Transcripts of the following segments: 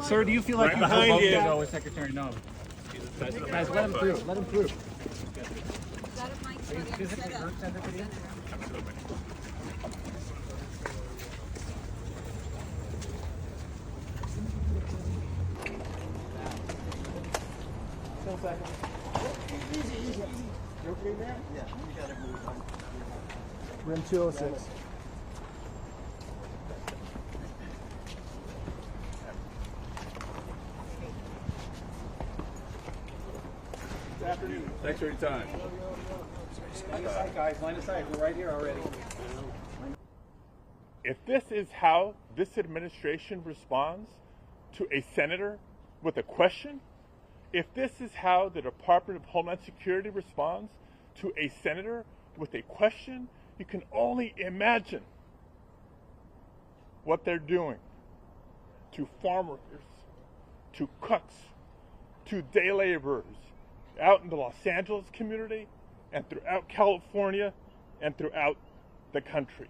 Sir, do you feel like Right you behind provoked you. to go with Secretary Noem? Guys, let him through. Let him through. Is that a mic so I can set up? Senator? Easy. You okay, man? Yeah, you gotta move on. Rim 206. Good afternoon. Thanks for your time. Line of sight, guys. Line of sight. We're right here already. If this is how this administration responds to a senator with a question, if this is how the Department of Homeland Security responds to a senator with a question, you can only imagine what they're doing to farm workers, to cooks, to day laborers out in the Los Angeles community and throughout California and throughout the country.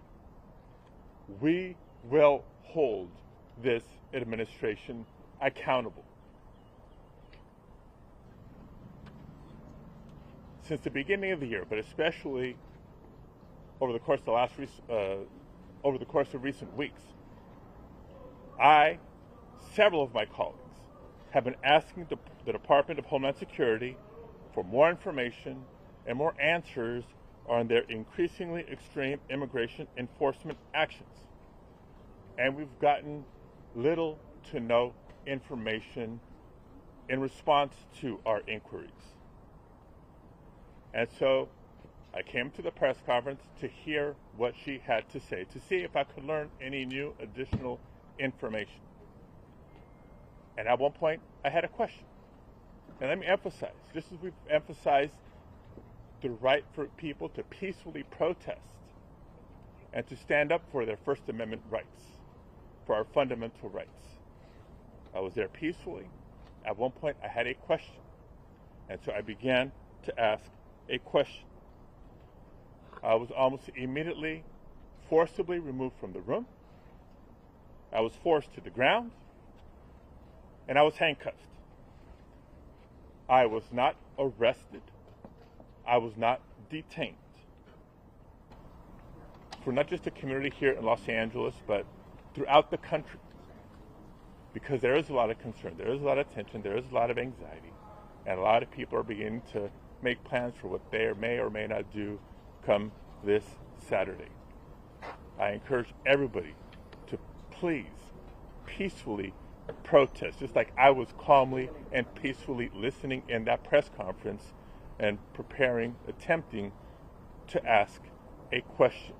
We will hold this administration accountable. Since the beginning of the year, but especially over the course of recent weeks, several of my colleagues, have been asking the Department of Homeland Security for more information and more answers on their increasingly extreme immigration enforcement actions. And we've gotten little to no information in response to our inquiries. And so I came to the press conference to hear what she had to say, to see if I could learn any new additional information. And at one point, I had a question. And let me emphasize, just as we've emphasized the right for people to peacefully protest and to stand up for their First Amendment rights, for our fundamental rights. I was there peacefully. At one point, I had a question. And so I began to ask a question. I was almost immediately forcibly removed from the room. I was forced to the ground, and I was handcuffed. I was not arrested. I was not detained. For not just the community here in Los Angeles, but throughout the country. Because there is a lot of concern, there is a lot of tension, there is a lot of anxiety, and a lot of people are beginning to make plans for what they may or may not do come this Saturday. I encourage everybody to please peacefully protest, just like I was calmly and peacefully listening in that press conference and attempting to ask a question.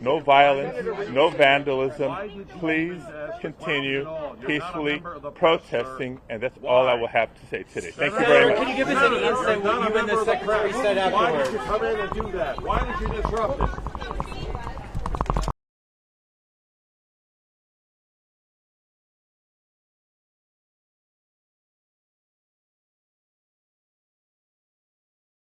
No violence, no vandalism. Please continue peacefully protesting, and that's all I will have to say today. Thank you very much. Can you give us any insight what you and the Secretary said afterwards? Why did you come in and do that? Why did you disrupt it?